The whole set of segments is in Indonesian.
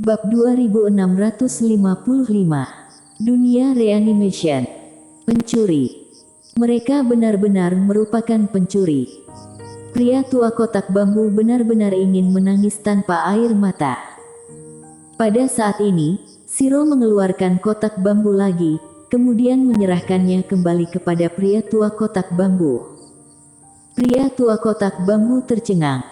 Bab 2655. Dunia Reanimation. Pencuri. Mereka benar-benar merupakan pencuri. Pria tua kotak bambu benar-benar ingin menangis tanpa air mata. Pada saat ini, Shiro mengeluarkan kotak bambu lagi, kemudian menyerahkannya kembali kepada pria tua kotak bambu. Pria tua kotak bambu tercengang.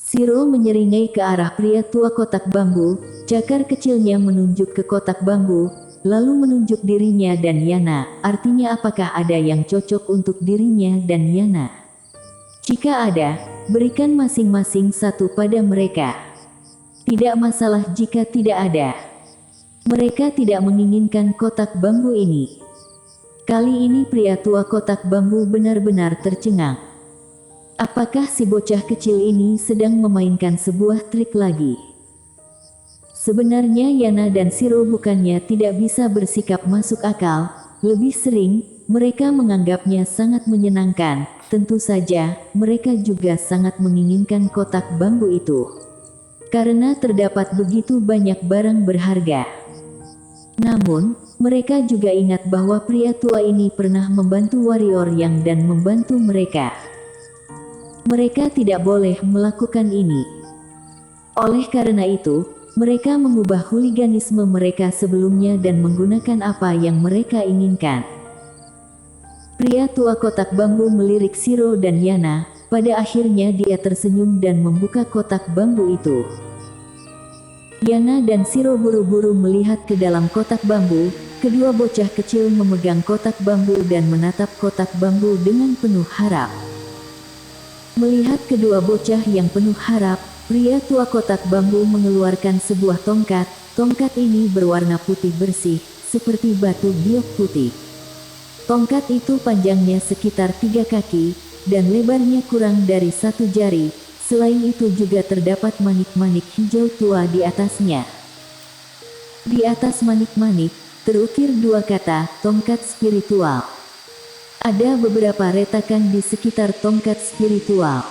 Shiro menyeringai ke arah pria tua kotak bambu, cakar kecilnya menunjuk ke kotak bambu, lalu menunjuk dirinya dan Yana, artinya apakah ada yang cocok untuk dirinya dan Yana. Jika ada, berikan masing-masing satu pada mereka. Tidak masalah jika tidak ada. Mereka tidak menginginkan kotak bambu ini. Kali ini pria tua kotak bambu benar-benar tercengang. Apakah si bocah kecil ini sedang memainkan sebuah trik lagi? Sebenarnya Yana dan Shiro bukannya tidak bisa bersikap masuk akal, lebih sering, mereka menganggapnya sangat menyenangkan, tentu saja, mereka juga sangat menginginkan kotak bambu itu. Karena terdapat begitu banyak barang berharga. Namun, mereka juga ingat bahwa pria tua ini pernah membantu warrior yang dan membantu mereka. Mereka tidak boleh melakukan ini. Oleh karena itu, mereka mengubah huliganisme mereka sebelumnya dan menggunakan apa yang mereka inginkan. Pria tua kotak bambu melirik Shiro dan Yana, pada akhirnya dia tersenyum dan membuka kotak bambu itu. Yana dan Shiro buru-buru melihat ke dalam kotak bambu, kedua bocah kecil memegang kotak bambu dan menatap kotak bambu dengan penuh harap. Melihat kedua bocah yang penuh harap, pria tua kotak bambu mengeluarkan sebuah tongkat. Tongkat ini berwarna putih bersih, seperti batu biok putih. Tongkat itu panjangnya sekitar 3 kaki, dan lebarnya kurang dari 1 jari. Selain itu juga terdapat manik-manik hijau tua di atasnya. Di atas manik-manik, terukir 2 kata, tongkat spiritual. Ada beberapa retakan di sekitar tongkat spiritual.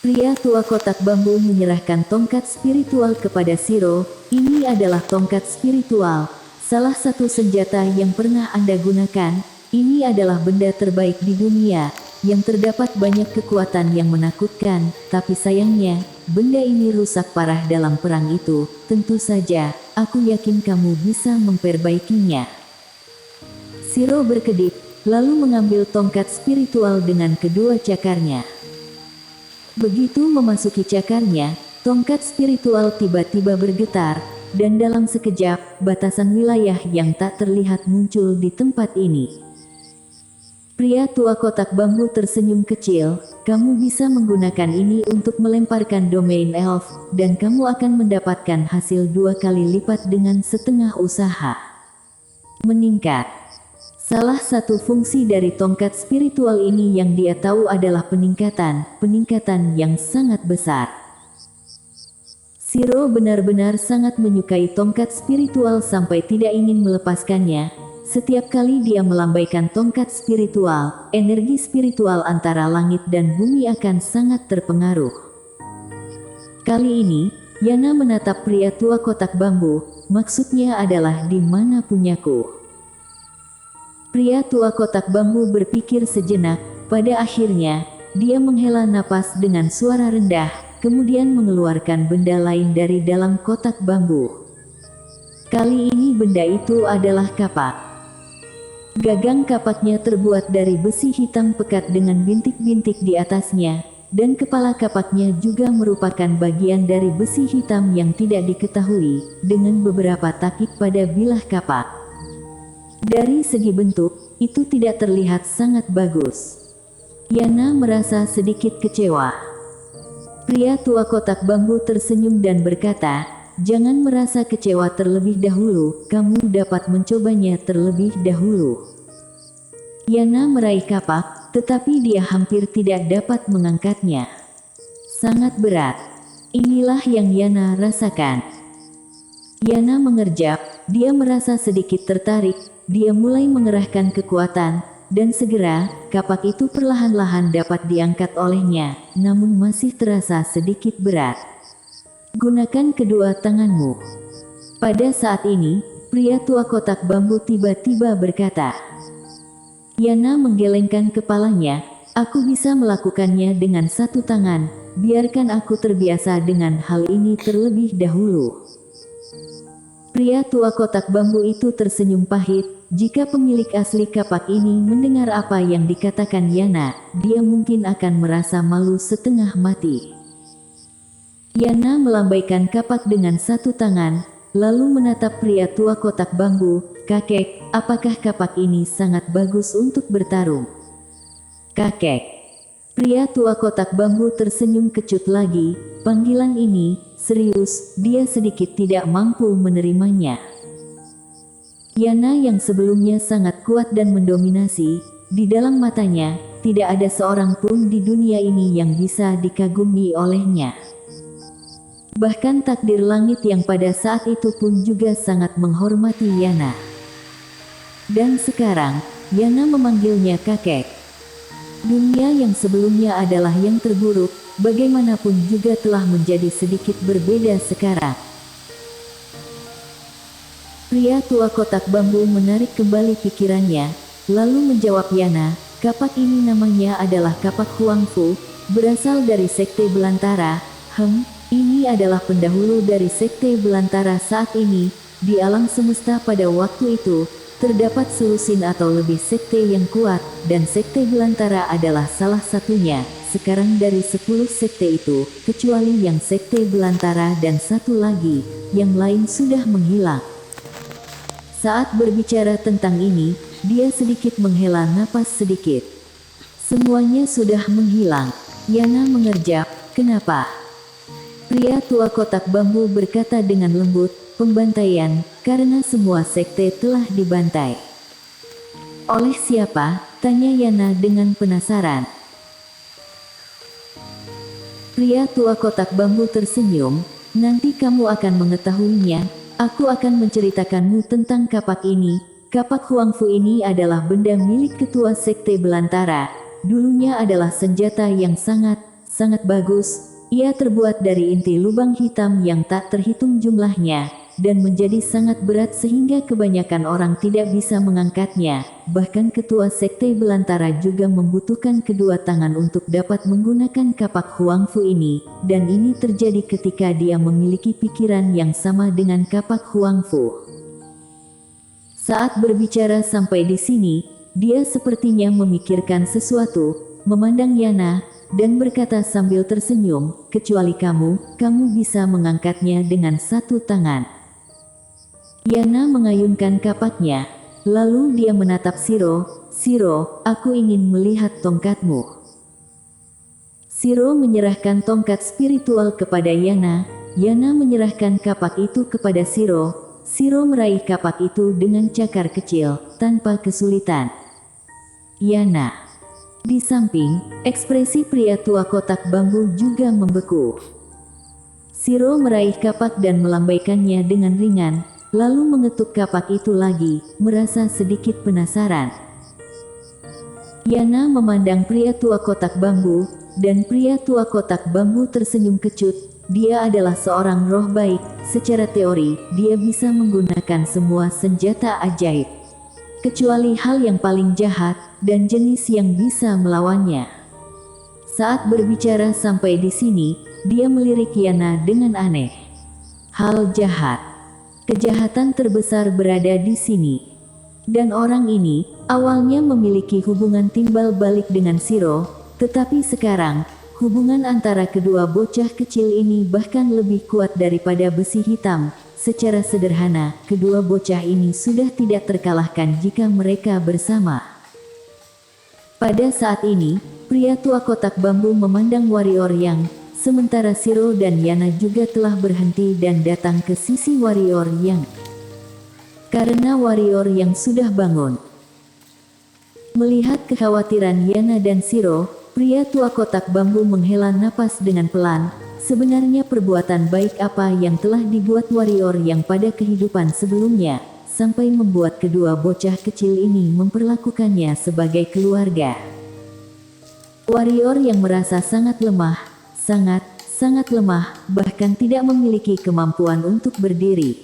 Pria tua kotak bambu menyerahkan tongkat spiritual kepada Shiro. Ini adalah tongkat spiritual, salah satu senjata yang pernah Anda gunakan. Ini adalah benda terbaik di dunia, yang terdapat banyak kekuatan yang menakutkan, tapi sayangnya, benda ini rusak parah dalam perang itu. Tentu saja, aku yakin kamu bisa memperbaikinya. Shiro berkedip, lalu mengambil tongkat spiritual dengan kedua cakarnya. Begitu memasuki cakarnya, tongkat spiritual tiba-tiba bergetar, dan dalam sekejap, batasan wilayah yang tak terlihat muncul di tempat ini. Pria tua kotak bambu tersenyum kecil, kamu bisa menggunakan ini untuk melemparkan domain elf, dan kamu akan mendapatkan hasil 2 kali lipat dengan setengah usaha. Meningkat. Salah satu fungsi dari tongkat spiritual ini yang dia tahu adalah peningkatan yang sangat besar. Shiro benar-benar sangat menyukai tongkat spiritual sampai tidak ingin melepaskannya. Setiap kali dia melambaikan tongkat spiritual, energi spiritual antara langit dan bumi akan sangat terpengaruh. Kali ini, Yana menatap pria tua kotak bambu, maksudnya adalah di mana punyaku. Pria tua kotak bambu berpikir sejenak, pada akhirnya, dia menghela napas dengan suara rendah, kemudian mengeluarkan benda lain dari dalam kotak bambu. Kali ini benda itu adalah kapak. Gagang kapaknya terbuat dari besi hitam pekat dengan bintik-bintik di atasnya, dan kepala kapaknya juga merupakan bagian dari besi hitam yang tidak diketahui, dengan beberapa takik pada bilah kapak. Dari segi bentuk, itu tidak terlihat sangat bagus. Yana merasa sedikit kecewa. Pria tua kotak bambu tersenyum dan berkata, jangan merasa kecewa terlebih dahulu, kamu dapat mencobanya terlebih dahulu. Yana meraih kapak, tetapi dia hampir tidak dapat mengangkatnya. Sangat berat. Inilah yang Yana rasakan. Yana mengerjap, dia merasa sedikit tertarik. Dia mulai mengerahkan kekuatan, dan segera, kapak itu perlahan-lahan dapat diangkat olehnya, namun masih terasa sedikit berat. Gunakan kedua tanganmu. Pada saat ini, pria tua kotak bambu tiba-tiba berkata. Yana menggelengkan kepalanya, aku bisa melakukannya dengan satu tangan, biarkan aku terbiasa dengan hal ini terlebih dahulu. Pria tua kotak bambu itu tersenyum pahit, jika pemilik asli kapak ini mendengar apa yang dikatakan Yana, dia mungkin akan merasa malu setengah mati. Yana melambaikan kapak dengan satu tangan, lalu menatap pria tua kotak bambu, kakek, apakah kapak ini sangat bagus untuk bertarung? Kakek. Pria tua kotak bambu tersenyum kecut lagi, panggilan ini, serius, dia sedikit tidak mampu menerimanya. Yana yang sebelumnya sangat kuat dan mendominasi, di dalam matanya, tidak ada seorang pun di dunia ini yang bisa dikagumi olehnya. Bahkan takdir langit yang pada saat itu pun juga sangat menghormati Yana. Dan sekarang, Yana memanggilnya kakek. Dunia yang sebelumnya adalah yang terburuk, bagaimanapun juga telah menjadi sedikit berbeda sekarang. Pria tua kotak bambu menarik kembali pikirannya, lalu menjawab Yana, kapak ini namanya adalah kapak Huangfu, berasal dari sekte belantara. Ini adalah pendahulu dari sekte belantara saat ini, di alam semesta pada waktu itu, terdapat sulusin atau lebih sekte yang kuat, dan sekte belantara adalah salah satunya. Sekarang dari 10 sekte itu, kecuali yang sekte belantara dan satu lagi, yang lain sudah menghilang. Saat berbicara tentang ini, dia sedikit menghela napas sedikit. Semuanya sudah menghilang. Yana mengerjap, kenapa? Pria tua kotak bambu berkata dengan lembut, pembantaian, karena semua sekte telah dibantai. Oleh siapa? Tanya Yana dengan penasaran. Pria tua kotak bambu tersenyum, nanti kamu akan mengetahuinya, aku akan menceritakanmu tentang kapak ini. Kapak Huangfu ini adalah benda milik ketua sekte belantara, dulunya adalah senjata yang sangat bagus. Ia terbuat dari inti lubang hitam yang tak terhitung jumlahnya, dan menjadi sangat berat sehingga kebanyakan orang tidak bisa mengangkatnya. Bahkan ketua sekte belantara juga membutuhkan kedua tangan untuk dapat menggunakan kapak Huangfu ini, dan ini terjadi ketika dia memiliki pikiran yang sama dengan kapak Huangfu. Saat berbicara sampai di sini, dia sepertinya memikirkan sesuatu, memandang Yana, dan berkata sambil tersenyum, kecuali kamu bisa mengangkatnya dengan satu tangan. Yana mengayunkan kapaknya, lalu dia menatap Shiro, aku ingin melihat tongkatmu. Shiro menyerahkan tongkat spiritual kepada Yana, Yana menyerahkan kapak itu kepada Shiro meraih kapak itu dengan cakar kecil, tanpa kesulitan. Yana. Di samping, ekspresi pria tua kotak bambu juga membeku. Shiro meraih kapak dan melambaikannya dengan ringan, lalu mengetuk kapak itu lagi, merasa sedikit penasaran. Yana memandang pria tua kotak bambu, dan pria tua kotak bambu tersenyum kecut. Dia adalah seorang roh baik, secara teori, dia bisa menggunakan semua senjata ajaib. Kecuali hal yang paling jahat, dan jenis yang bisa melawannya. Saat berbicara sampai di sini, dia melirik Yana dengan aneh. Hal jahat. Kejahatan terbesar berada di sini. Dan orang ini, awalnya memiliki hubungan timbal balik dengan Shiro, tetapi sekarang, hubungan antara kedua bocah kecil ini bahkan lebih kuat daripada besi hitam. Secara sederhana, kedua bocah ini sudah tidak terkalahkan jika mereka bersama. Pada saat ini, pria tua kotak bambu memandang warrior yang, sementara Shiro dan Yana juga telah berhenti dan datang ke sisi warrior yang. Karena warrior yang sudah bangun. Melihat kekhawatiran Yana dan Shiro, pria tua kotak bambu menghela napas dengan pelan. Sebenarnya perbuatan baik apa yang telah dibuat warrior yang pada kehidupan sebelumnya, sampai membuat kedua bocah kecil ini memperlakukannya sebagai keluarga. Warrior yang merasa sangat lemah, sangat lemah, bahkan tidak memiliki kemampuan untuk berdiri.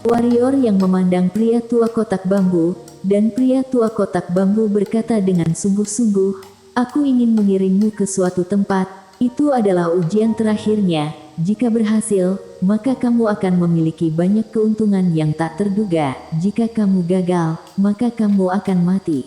Warrior yang memandang pria tua kotak bambu, dan pria tua kotak bambu berkata dengan sungguh-sungguh, "Aku ingin mengirimmu ke suatu tempat, itu adalah ujian terakhirnya. Jika berhasil, maka kamu akan memiliki banyak keuntungan yang tak terduga. Jika kamu gagal, maka kamu akan mati.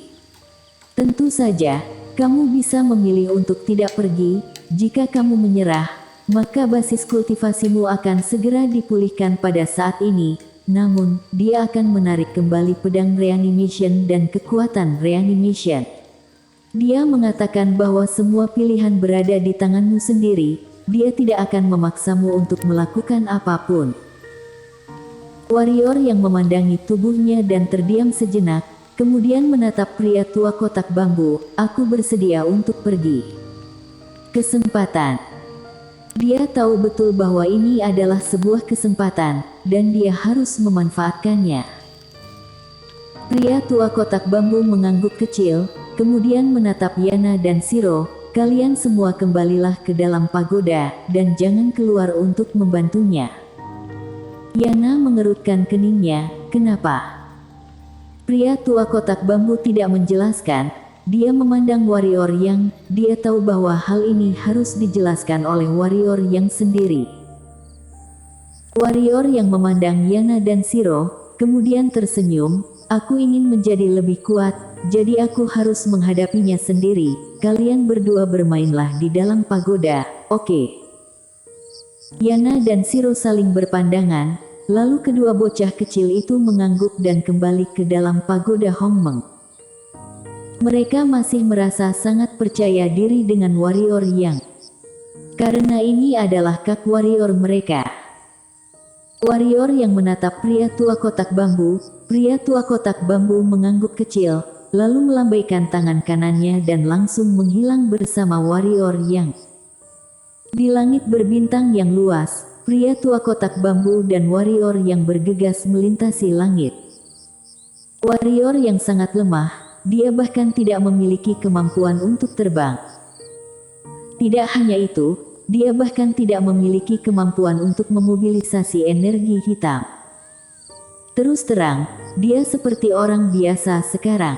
Tentu saja, kamu bisa memilih untuk tidak pergi. Jika kamu menyerah, maka basis kultivasimu akan segera dipulihkan pada saat ini. Namun, dia akan menarik kembali pedang reanimation dan kekuatan reanimation." Dia mengatakan bahwa semua pilihan berada di tanganmu sendiri. Dia tidak akan memaksamu untuk melakukan apapun. Warrior yang memandangi tubuhnya dan terdiam sejenak, kemudian menatap pria tua kotak bambu. "Aku bersedia untuk pergi." Kesempatan. Dia tahu betul bahwa ini adalah sebuah kesempatan, dan dia harus memanfaatkannya. Pria tua kotak bambu mengangguk kecil, kemudian menatap Yana dan Shiro. "Kalian semua kembalilah ke dalam pagoda, dan jangan keluar untuk membantunya." Yana mengerutkan keningnya. "Kenapa?" Pria tua kotak bambu tidak menjelaskan. Dia memandang warrior yang, dia tahu bahwa hal ini harus dijelaskan oleh warrior yang sendiri. Warrior yang memandang Yana dan Shiro, kemudian tersenyum. "Aku ingin menjadi lebih kuat, jadi aku harus menghadapinya sendiri. Kalian berdua bermainlah di dalam pagoda, oke?" Yana dan Shiro saling berpandangan, lalu kedua bocah kecil itu mengangguk dan kembali ke dalam pagoda Hongmeng. Mereka masih merasa sangat percaya diri dengan warrior yang, karena ini adalah kak warrior mereka. Warrior yang menatap pria tua kotak bambu, pria tua kotak bambu mengangguk kecil, lalu melambaikan tangan kanannya dan langsung menghilang bersama warrior yang. Di langit berbintang yang luas, pria tua kotak bambu dan warrior yang bergegas melintasi langit. Warrior yang sangat lemah, dia bahkan tidak memiliki kemampuan untuk terbang. Tidak hanya itu, dia bahkan tidak memiliki kemampuan untuk memobilisasi energi hitam. Terus terang, dia seperti orang biasa sekarang.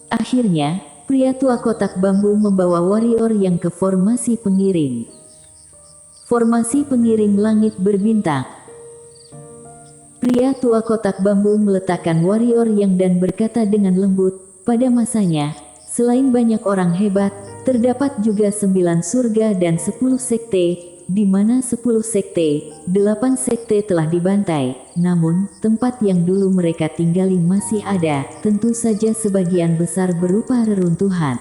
Akhirnya, pria tua kotak bambu membawa warrior yang ke formasi pengiring. Formasi pengiring langit berbintang. Pria tua kotak bambu meletakkan warrior yang dan berkata dengan lembut, "Pada masanya, selain banyak orang hebat, terdapat juga 9 surga dan 10 sekte, di mana 10 sekte, 8 sekte telah dibantai, namun, tempat yang dulu mereka tinggali masih ada, tentu saja sebagian besar berupa reruntuhan."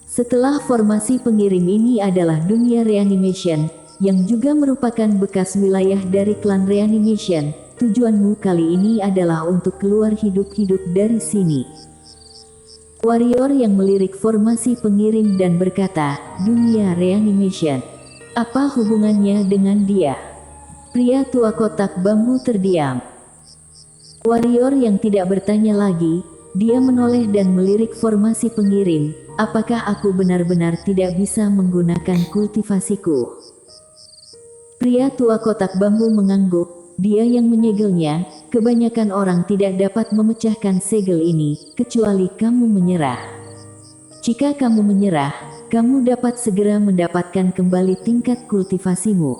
Setelah formasi pengirim ini adalah dunia reanimation, yang juga merupakan bekas wilayah dari klan reanimation. Tujuanmu kali ini adalah untuk keluar hidup-hidup dari sini. Warrior yang melirik formasi pengirim dan berkata, "Dunia reanimation. Apa hubungannya dengan dia?" Pria tua kotak bambu terdiam. Warrior yang tidak bertanya lagi, dia menoleh dan melirik formasi pengirim. "Apakah aku benar-benar tidak bisa menggunakan kultivasiku?" Pria tua kotak bambu mengangguk. Dia yang menyegelnya, kebanyakan orang tidak dapat memecahkan segel ini, kecuali kamu menyerah. Jika kamu menyerah, kamu dapat segera mendapatkan kembali tingkat kultivasimu.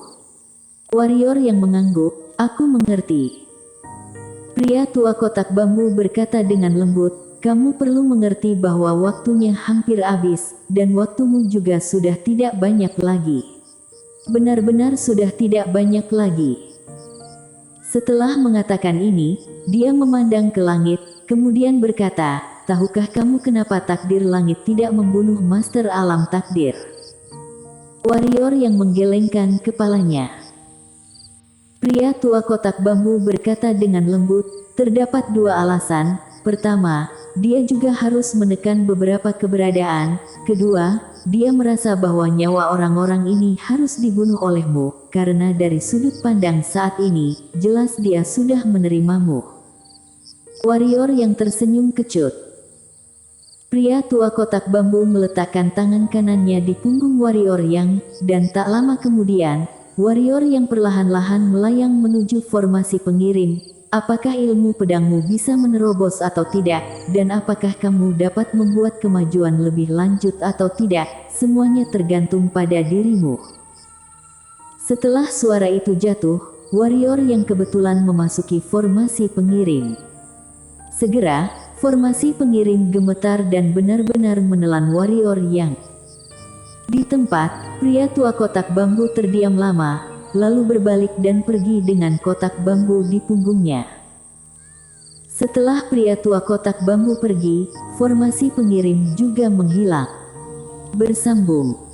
Warrior yang mengangguk, "Aku mengerti." Pria tua kotak bambu berkata dengan lembut, "Kamu perlu mengerti bahwa waktunya hampir habis, dan waktumu juga sudah tidak banyak lagi. Benar-benar sudah tidak banyak lagi." Setelah mengatakan ini, dia memandang ke langit, kemudian berkata, "Tahukah kamu kenapa takdir langit tidak membunuh master alam takdir?" Warrior yang menggelengkan kepalanya. Pria tua kotak bambu berkata dengan lembut, "Terdapat 2 alasan. Pertama, dia juga harus menekan beberapa keberadaan. Kedua, dia merasa bahwa nyawa orang-orang ini harus dibunuh olehmu, karena dari sudut pandang saat ini, jelas dia sudah menerimamu." Warrior yang tersenyum kecut. Pria tua kotak bambu meletakkan tangan kanannya di punggung warrior yang, dan tak lama kemudian, warrior yang perlahan-lahan melayang menuju formasi pengirim. Apakah ilmu pedangmu bisa menerobos atau tidak, dan apakah kamu dapat membuat kemajuan lebih lanjut atau tidak, semuanya tergantung pada dirimu. Setelah suara itu jatuh, warrior yang kebetulan memasuki formasi pengirim. Segera, formasi pengirim gemetar dan benar-benar menelan warrior yang. Di tempat, pria tua kotak bambu terdiam lama, lalu berbalik dan pergi dengan kotak bambu di punggungnya. Setelah pria tua kotak bambu pergi, formasi pengirim juga menghilang. Bersambung.